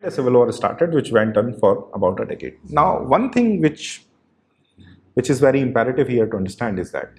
a civil war started, which went on for about a decade. Now, one thing which is very imperative here to understand is that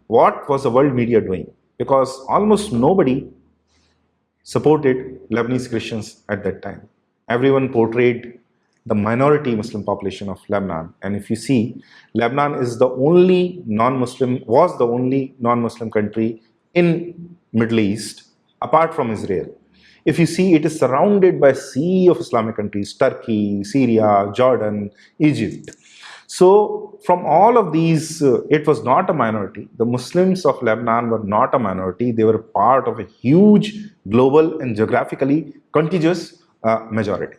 what was the world media doing? Because almost nobody supported Lebanese Christians at that time. Everyone portrayed the minority Muslim population of Lebanon. And if you see, Lebanon is the only non-Muslim, was the only non-Muslim country in Middle East, apart from Israel. If you see, it is surrounded by a sea of Islamic countries, Turkey, Syria, Jordan, Egypt. So from all of these, it was not a minority. The Muslims of Lebanon were not a minority. They were part of a huge global and geographically contiguous majority.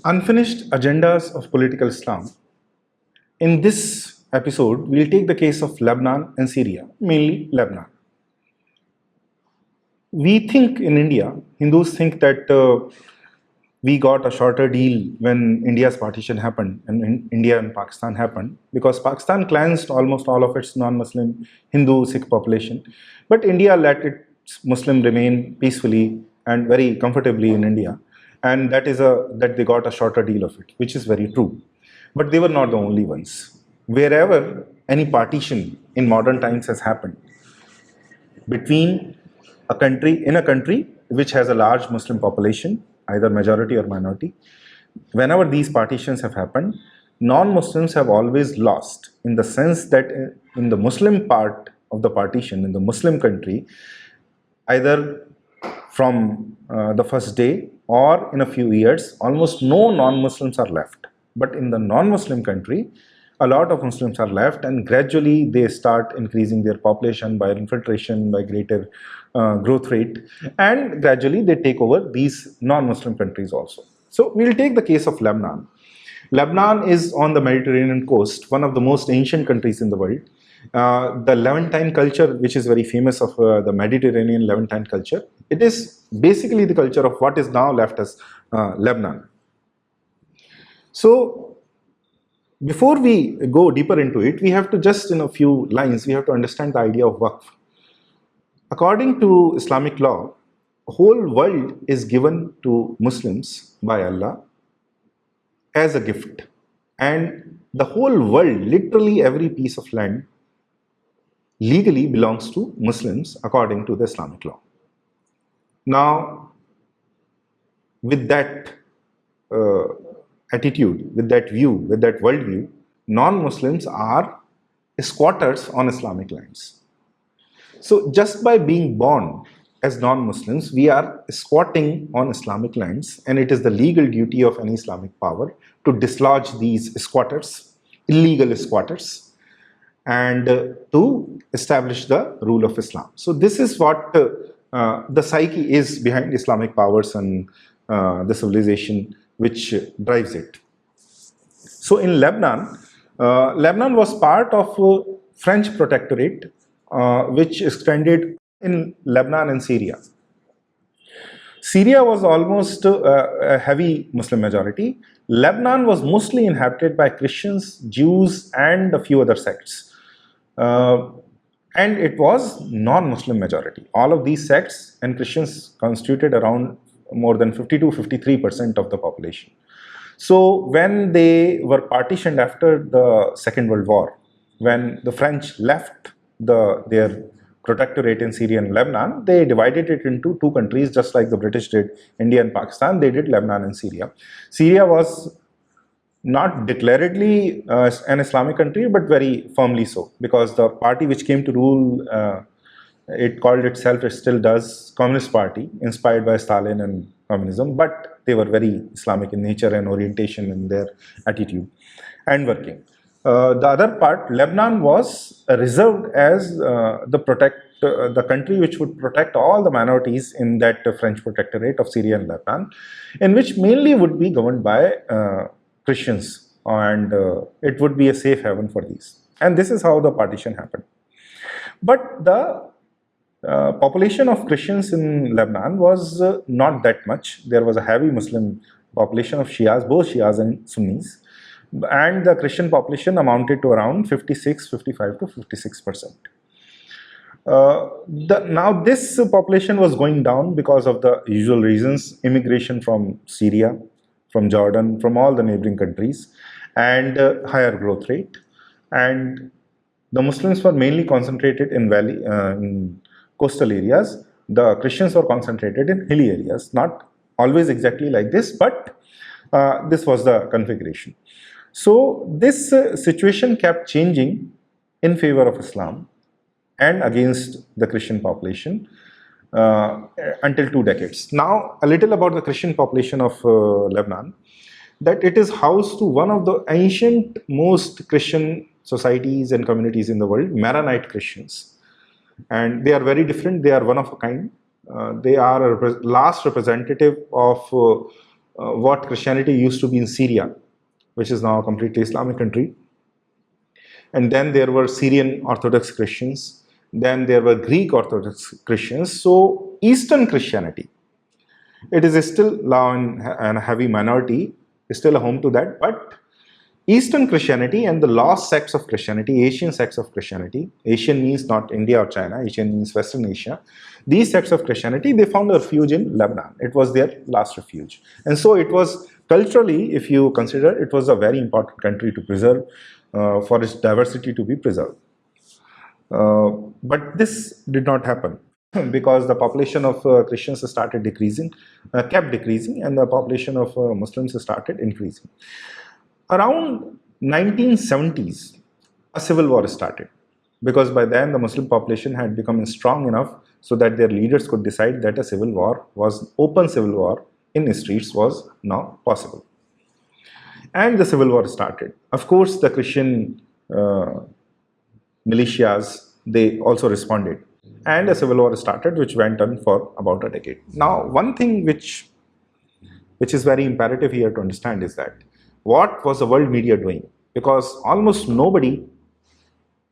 Unfinished agendas of political Islam. In this episode, we'll take the case of Lebanon and Syria, mainly Lebanon. We think in India, Hindus think that we got a shorter deal when India's partition happened and India and Pakistan happened, because Pakistan cleansed almost all of its non-Muslim Hindu Sikh population, but India let its Muslim remain peacefully and very comfortably in India, and that they got a shorter deal of it, which is very true. But they were not the only ones. Wherever any partition in modern times has happened between a country which has a large Muslim population, either majority or minority, whenever these partitions have happened, non-Muslims have always lost, in the sense that in the Muslim part of the partition, in the Muslim country, either from the first day or in a few years, almost no non-Muslims are left. But in the non-Muslim country, a lot of Muslims are left, and gradually they start increasing their population by infiltration, by greater growth rate, and gradually they take over these non-Muslim countries also. So we'll take the case of Lebanon. Lebanon is on the Mediterranean coast, one of the most ancient countries in the world. The Levantine culture, which is very famous of the Mediterranean Levantine culture, it is basically the culture of what is now left as Lebanon. So before we go deeper into it, we have to just in a few lines, we have to understand the idea of Waqf. According to Islamic law, the whole world is given to Muslims by Allah as a gift. And the whole world, literally every piece of land, legally belongs to Muslims according to the Islamic law. Now, with that attitude, with that view, with that worldview, non-Muslims are squatters on Islamic lands. So just by being born as non-Muslims, we are squatting on Islamic lands, and it is the legal duty of any Islamic power to dislodge these squatters, illegal squatters, and to establish the rule of Islam. So this is what the psyche is behind Islamic powers and the civilization which drives it. So in Lebanon, Lebanon was part of French protectorate, which extended in Lebanon and Syria. Syria was almost a heavy Muslim majority. Lebanon was mostly inhabited by Christians, Jews, and a few other sects. And it was non-Muslim majority. All of these sects and Christians constituted around more than 50 to 53% of the population. So when they were partitioned after the Second World War, when the French left their protectorate in Syria and Lebanon, they divided it into two countries, just like the British did India and Pakistan. They did Lebanon and Syria. Syria was not declaredly an Islamic country, but very firmly so, because the party which came to rule, it called itself, it still does, Communist Party, inspired by Stalin and communism, but they were very Islamic in nature and orientation in their attitude and working. The other part, Lebanon, was reserved as the country which would protect all the minorities in that French protectorate of Syria and Lebanon, in which mainly would be governed by Christians, and it would be a safe haven for these. And this is how the partition happened. But the population of Christians in Lebanon was not that much. There was a heavy Muslim population of Shias, both Shias and Sunnis. and the Christian population amounted to around 55 to 56%. Now this population was going down because of the usual reasons: immigration from Syria, from Jordan, from all the neighboring countries, and higher growth rate. And the Muslims were mainly concentrated in coastal areas. The Christians were concentrated in hilly areas. Not always exactly like this, but this was the configuration. So this situation kept changing in favor of Islam and against the Christian population until 2 decades. Now, a little about the Christian population of Lebanon, that it is housed to one of the ancient most Christian societies and communities in the world, Maronite Christians. And they are very different, they are one of a kind. They are a last representative of what Christianity used to be in Syria, which is now a completely Islamic country. And then there were Syrian Orthodox Christians, then there were Greek Orthodox Christians. So Eastern Christianity, it is still now in a heavy minority, still a home to that, but Eastern Christianity and the lost sects of Christianity, Asian sects of Christianity, Asian means not India or China, Asian means Western Asia. These sects of Christianity, they found a refuge in Lebanon. It was their last refuge. And so it was culturally, if you consider, it was a very important country to preserve, for its diversity to be preserved. But this did not happen because the population of Christians started decreasing, kept decreasing, and the population of Muslims started increasing. Around 1970s, a civil war started, because by then the Muslim population had become strong enough so that their leaders could decide that a civil war was, open civil war in the streets was now possible. And the civil war started. Of course, the Christian militias, they also responded. And a civil war started, which went on for about a decade. Now, one thing which is very imperative here to understand is that what was the world media doing? Because almost nobody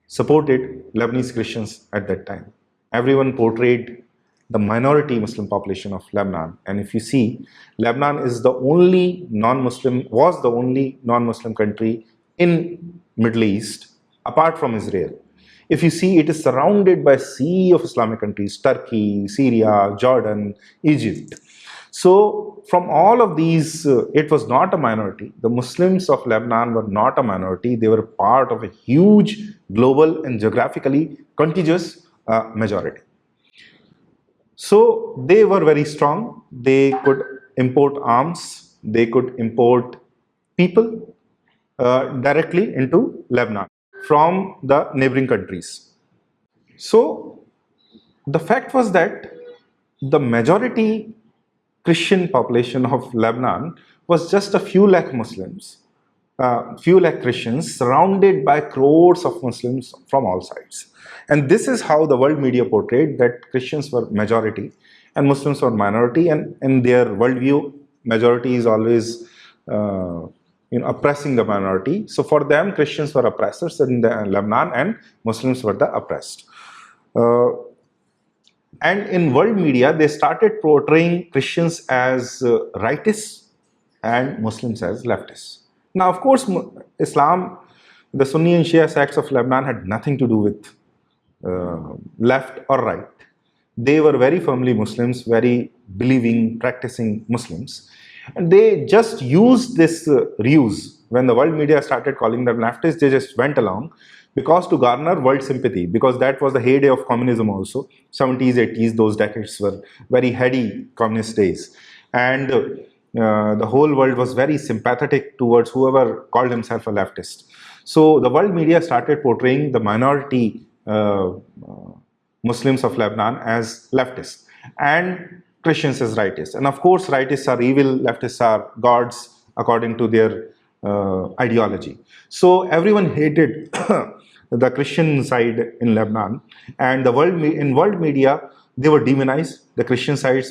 supported Lebanese Christians at that time. Everyone portrayed the minority Muslim population of Lebanon. And if you see, Lebanon is the only non-Muslim, was the only non-Muslim country in Middle East, apart from Israel. If you see, it is surrounded by a sea of Islamic countries: Turkey, Syria, Jordan, Egypt. So from all of these, it was not a minority. The Muslims of Lebanon were not a minority. They were part of a huge global and geographically contiguous majority. So they were very strong. They could import arms. They could import people directly into Lebanon from the neighboring countries. So the fact was that the majority Christian population of Lebanon was just a few lakh Muslims, few lakh Christians surrounded by crores of Muslims from all sides. And this is how the world media portrayed that Christians were majority and Muslims were minority, and in their worldview, majority is always oppressing the minority. So for them, Christians were oppressors in Lebanon and Muslims were the oppressed. And in world media, they started portraying Christians as rightists and Muslims as leftists. Now, of course, Islam, the Sunni and Shia sects of Lebanon had nothing to do with left or right. They were very firmly Muslims, very believing, practicing Muslims. And they just used this ruse. When the world media started calling them leftists, they just went along because to garner world sympathy, because that was the heyday of communism also. 70s, 80s, those decades were very heady communist days. And the whole world was very sympathetic towards whoever called himself a leftist. So the world media started portraying the minority Muslims of Lebanon as leftists and Christians as rightists. And of course, rightists are evil, leftists are gods according to their ideology. So everyone hated the Christian side in Lebanon, and in world media they were demonized. The Christian side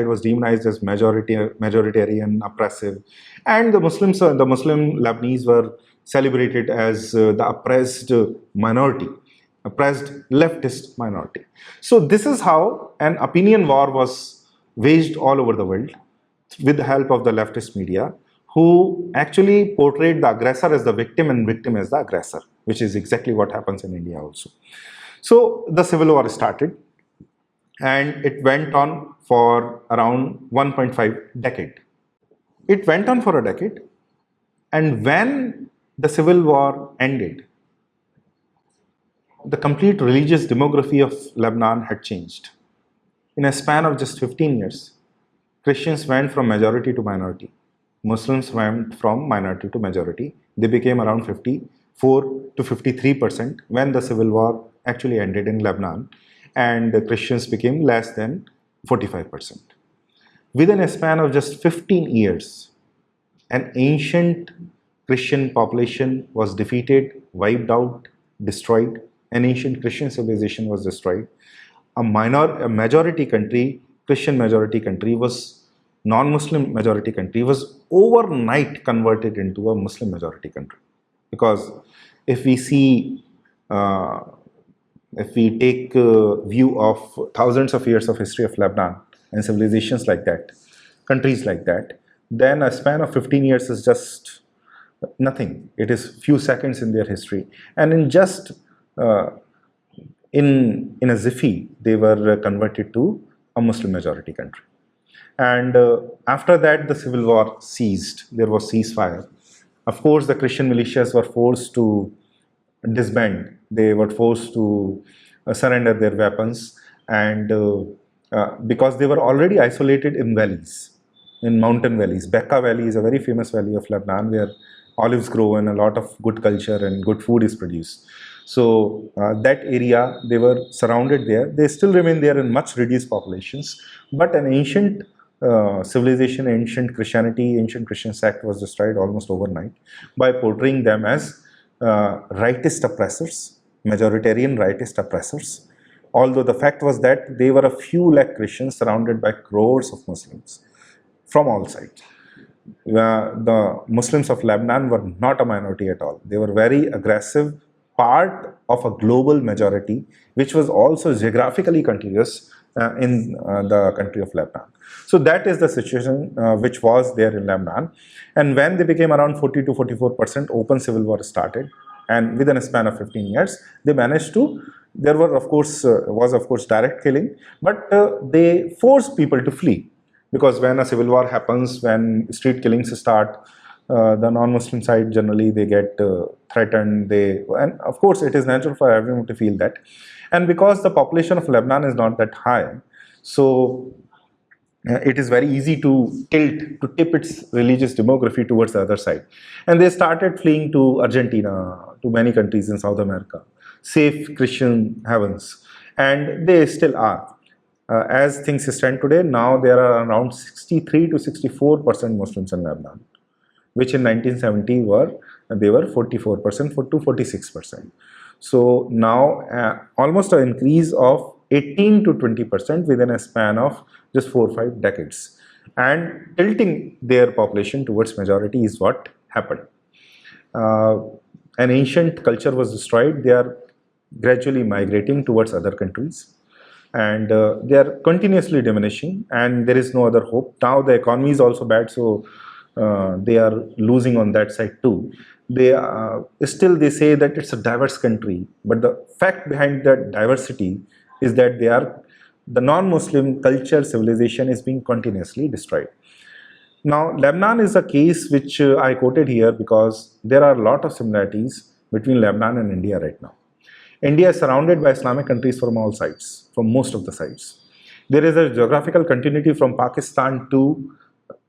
was demonized as majoritarian, oppressive, and the Muslim Lebanese were celebrated as the oppressed minority, oppressed leftist minority. So this is how an opinion war was waged all over the world with the help of the leftist media, who actually portrayed the aggressor as the victim and victim as the aggressor, which is exactly what happens in India also. So the civil war started, and it went on for around 1.5 decade. It went on for a decade, and when the civil war ended, the complete religious demography of Lebanon had changed. In a span of just 15 years, Christians went from majority to minority. Muslims went from minority to majority. They became around 54 to 53% when the civil war actually ended in Lebanon, and the Christians became less than 45%. Within a span of just 15 years, an ancient Christian population was defeated, wiped out, destroyed. An ancient Christian civilization was destroyed. A majority country, Christian majority country, was non-Muslim majority country, was overnight converted into a Muslim majority country. Because if we see, if we take a view of thousands of years of history of Lebanon and civilizations like that, countries like that, then a span of 15 years is just nothing. It is few seconds in their history, and in just in a jiffy, they were converted to a Muslim majority country. And after that, the civil war ceased. There was ceasefire. Of course, the Christian militias were forced to disband. They were forced to surrender their weapons, and because they were already isolated in valleys, in mountain valleys. Bekaa Valley is a very famous valley of Lebanon where olives grow and a lot of good culture and good food is produced. So that area, they were surrounded there. They still remain there in much reduced populations, but an ancient civilization, ancient Christianity, ancient Christian sect was destroyed almost overnight by portraying them as rightist oppressors, majoritarian rightist oppressors. Although the fact was that they were a few lakh Christians surrounded by crores of Muslims from all sides. The Muslims of Lebanon were not a minority at all. They were very aggressive, part of a global majority, which was also geographically contiguous in the country of Lebanon. So that is the situation which was there in Lebanon. And when they became around 40 to 44%, open civil war started. And within a span of 15 years, they managed to, there were of course, was of course direct killing, but they forced people to flee. Because when a civil war happens, when street killings start, the non-Muslim side generally they get threatened. And of course it is natural for everyone to feel that. And because the population of Lebanon is not that high, so it is very easy to tip its religious demography towards the other side. And they started fleeing to Argentina, to many countries in South America, safe Christian havens, and they still are. As things stand today, now there are around 63 to 64% Muslims in Lebanon, which in 1970 were 44% to 46%. So now almost an increase of 18 to 20% within a span of just 4 or 5 decades, and tilting their population towards majority is what happened. An ancient culture was destroyed. They are gradually migrating towards other countries, and they are continuously diminishing, and there is no other hope. Now the economy is also bad, so they are losing on that side too. They still they say that it's a diverse country, but the fact behind that diversity is that the non-Muslim culture, civilization is being continuously destroyed. Now Lebanon is a case which I quoted here because there are a lot of similarities between Lebanon and India right now. India is surrounded by Islamic countries from all sides, from most of the sides. There is a geographical continuity from Pakistan to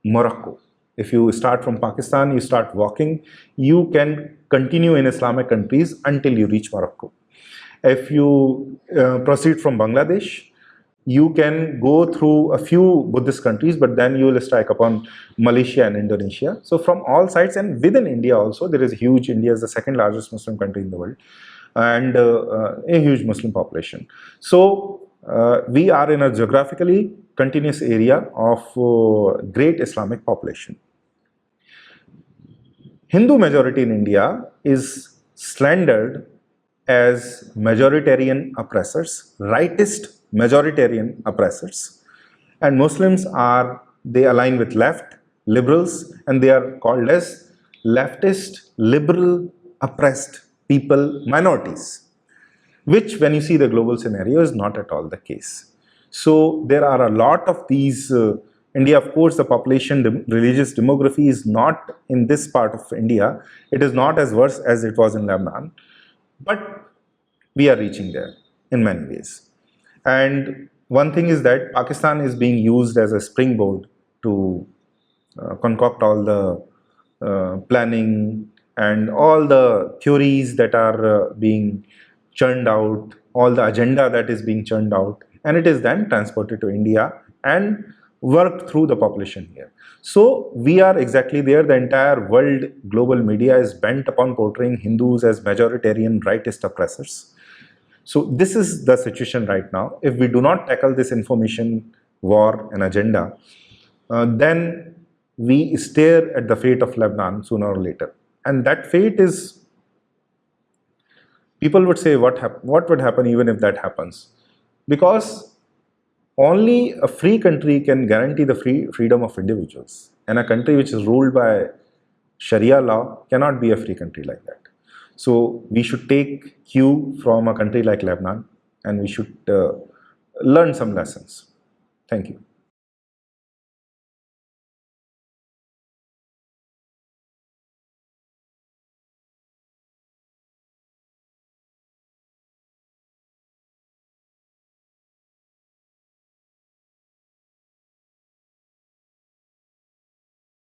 Morocco. If you start from Pakistan, you start walking, you can continue in Islamic countries until you reach Morocco. If you proceed from Bangladesh, you can go through a few Buddhist countries, but then you will strike upon Malaysia and Indonesia. So from all sides, and within India also, there is a huge, India is the second largest Muslim country in the world, and a huge Muslim population. So we are in a geographically continuous area of great Islamic population. Hindu majority in India is slandered as majoritarian oppressors, rightist majoritarian oppressors, and Muslims they align with left, liberals, and they are called as leftist, liberal, oppressed people, minorities, which when you see the global scenario is not at all the case. So there are a lot of these, India, of course, the population religious demography is not in this part of India, it is not as worse as it was in Lebanon, but we are reaching there in many ways. And one thing is that Pakistan is being used as a springboard to concoct all the planning and all the theories that are being churned out, all the agenda that is being churned out, and it is then transported to India and worked through the population here. So we are exactly there. The entire world global media is bent upon portraying Hindus as majoritarian rightist oppressors. So this is the situation right now. If we do not tackle this information war and agenda, then we stare at the fate of Lebanon sooner or later. And that fate is, people would say, what would happen even if that happens? Because only a free country can guarantee the freedom of individuals. And a country which is ruled by Sharia law cannot be a free country like that. So we should take cue from a country like Lebanon, and we should learn some lessons. Thank you.